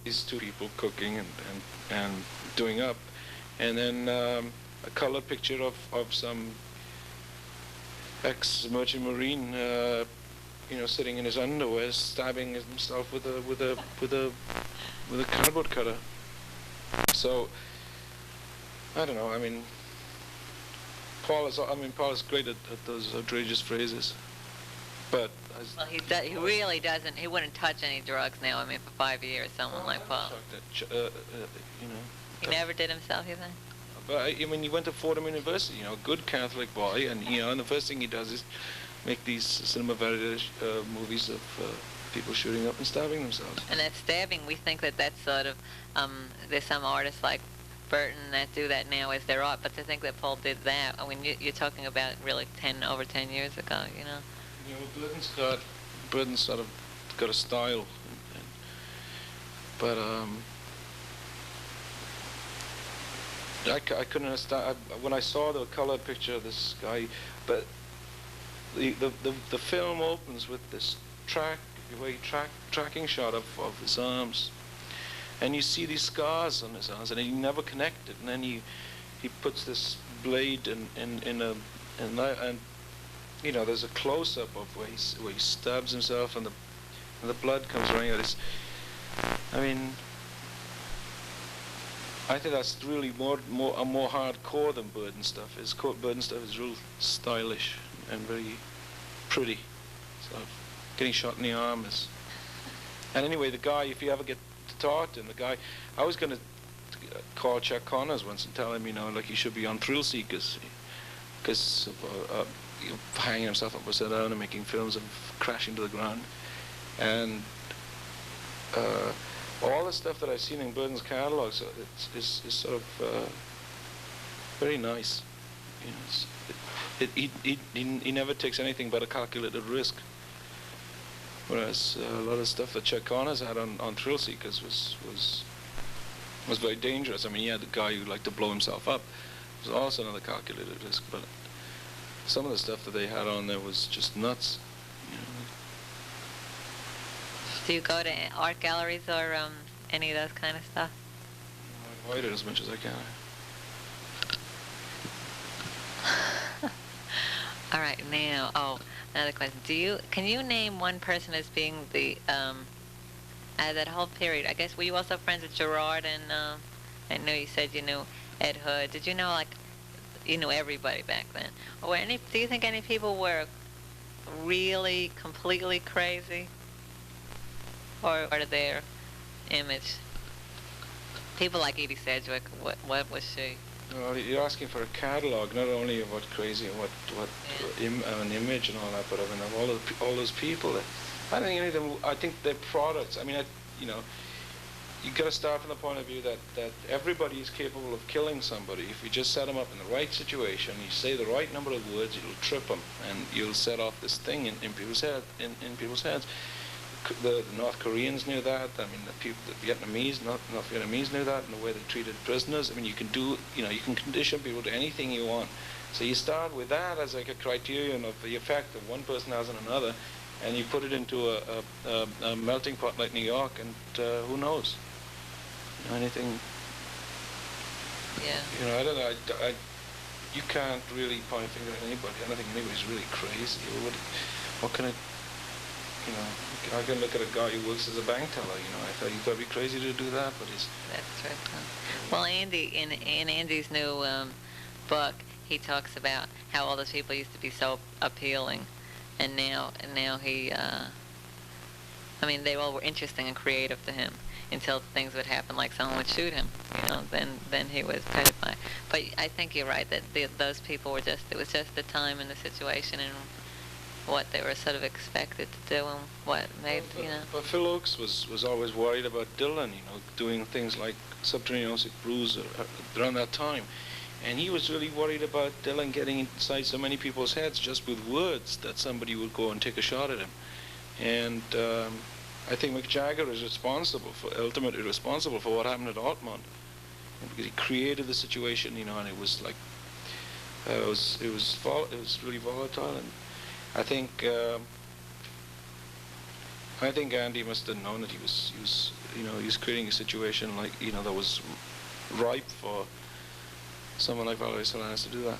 these two people cooking and doing up, and then a color picture of some ex-merchant marine, sitting in his underwear, stabbing himself with a cardboard cutter. So I don't know. I mean, Paul is great at those outrageous phrases, but well, he really doesn't. He wouldn't touch any drugs now. I mean, for 5 years, someone like Paul. He never did himself, you think? But I mean, he went to Fordham University, a good Catholic boy, and and the first thing he does is make these cinema verite movies of people shooting up and stabbing themselves. And that stabbing, we think that's sort of there's some artists like Burton that do that now as their art, but to think that Paul did that, I mean, you're talking about really over 10 years ago, Burton's sort of got a style, but I couldn't understand when I saw the color picture of this guy, but the film opens with this tracking shot of his arms, and you see these scars on his arms, and he never connected, and then he puts this blade in there's a close-up of where he stabs himself, and the blood comes running out. I mean, I think that's really more hardcore than Burton stuff. Burton stuff is real stylish and very pretty. So getting shot in the arm is. And anyway, the guy, if you ever get to talk to him, I was going to call Chuck Connors once and tell him, like he should be on Thrill Seekers, because hanging himself upside down and making films of crashing to the ground, and all the stuff that I've seen in Burton's catalog, so is sort of very nice. He never takes anything but a calculated risk. Whereas a lot of stuff that Chuck Connors had on Thrill Seekers was very dangerous. I mean, he had the guy who liked to blow himself up. It was also another calculated risk, but some of the stuff that they had on there was just nuts. Do you go to art galleries or any of those kind of stuff? I avoid it as much as I can. All right, now, another question. Can you name one person as being the that whole period? I guess were you also friends with Gerard and I know you said you knew Ed Hood. Did you know you knew everybody back then? Or do you think any people were really completely crazy? Or their image? People like Edie Sedgwick, what was she? Well, you're asking for a catalog, not only of what crazy and what an image and all that, but I mean of all those people. I don't think any of them. I think they're products. I mean, you got to start from the point of view that everybody is capable of killing somebody. If you just set them up in the right situation, you say the right number of words, you'll trip them, and you'll set off this thing in people's heads. The North Koreans knew that. I mean, the Vietnamese, North Vietnamese knew that, and the way they treated prisoners. I mean, you can condition people to anything you want. So you start with that as like a criterion of the effect that one person has on another, and you put it into a melting pot like New York, and who knows? Anything. Yeah. I don't know. You can't really point a finger at anybody. I don't think anybody's really crazy. What can I? I can look at a guy who works as a bank teller, I thought you've got to be crazy to do that, but he's... That's right. Well, Andy, in Andy's new book, he talks about how all those people used to be so appealing, and now he, they all were interesting and creative to him until things would happen, like someone would shoot him, then he was petrified. But I think you're right, that those people were it was just the time and the situation and what they were sort of expected to do and what made, But Phil Oakes was always worried about Dylan, doing things like Subterranean Blues around that time. And he was really worried about Dylan getting inside so many people's heads just with words that somebody would go and take a shot at him. And I think Mick Jagger is ultimately responsible for what happened at Altamont. Because he created the situation, and it was like, it was really volatile. And I think I think Andy must have known that he was, he was creating a situation like, that was ripe for someone like Valerie Solanas to do that.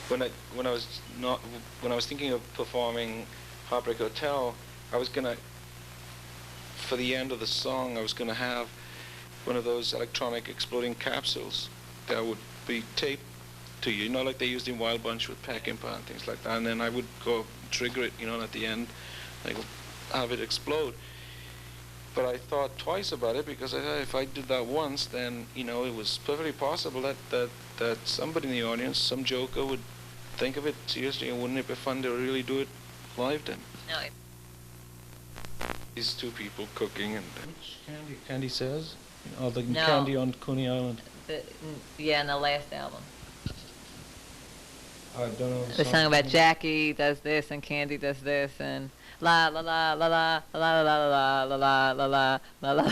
When I was thinking of performing Heartbreak Hotel, I was gonna, for the end of the song, I was gonna have one of those electronic exploding capsules that would be taped to you, like they used in Wild Bunch with Peckinpah and things like that, and then I would go trigger it, and at the end, I would have it explode. But I thought twice about it, because I thought if I did that once, then, it was perfectly possible that somebody in the audience, some joker, would think of it seriously, and wouldn't it be fun to really do it live then? No. These two people cooking and... Which Candy? Candy Says? The No. Candy on Coney Island. Yeah, in the last album. I don't know. The song about Jackie does this and Candy does this and la la la la la la la la la la la la la la.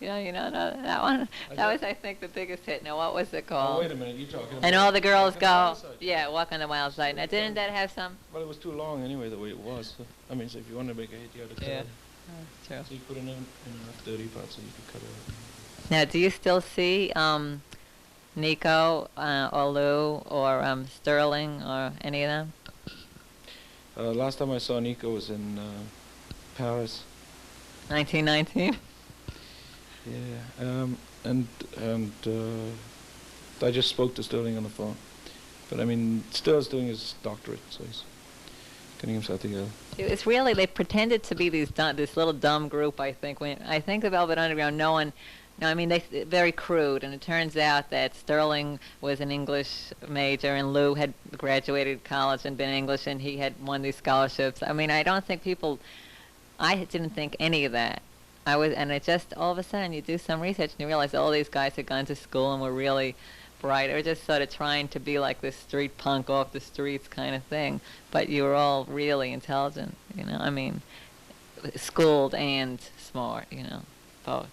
That one. That was, I think, the biggest hit. Now, what was it called? Oh, wait a minute, you're talking about... And all the girls Walk on the go, Wild Side. yeah, Walk on the Wild Side. Now, didn't that have some? Well, it was too long anyway, the way it was. So, so if you want to make a hit, you had to cut Yeah. it. True. So you put in enough dirty parts so you could cut it out. Now, do you still see Nico or Lou or Sterling or any of them? Last time I saw Nico was in Paris. 1919? Yeah, and I just spoke to Sterling on the phone. But Sterling's doing his doctorate, so he's getting himself together. It's really, they pretended to be this little dumb group, I think. I think the Velvet Underground, they're very crude, and it turns out that Sterling was an English major, and Lou had graduated college and been English, and he had won these scholarships. I don't think I didn't think any of that. And it just, all of a sudden, you do some research, and you realize all these guys had gone to school and were really bright. They were just sort of trying to be like this street punk off the streets kind of thing, but you were all really intelligent, schooled and smart, both.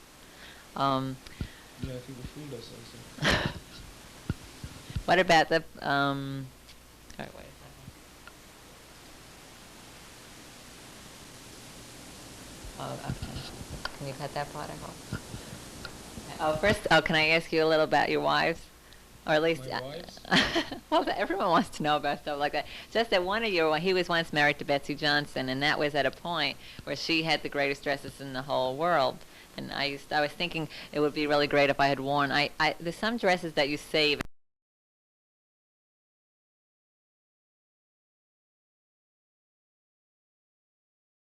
Yeah, I think the fool does also. What about the, all right, wait a second. Oh, okay. Can you cut that part out? Can I ask you a little about your wives? Or at least, My wives? well, everyone wants to know about stuff like that. Just that he was once married to Betsy Johnson, and that was at a point where she had the greatest dresses in the whole world. And I was thinking it would be really great if I had worn, there's some dresses that you save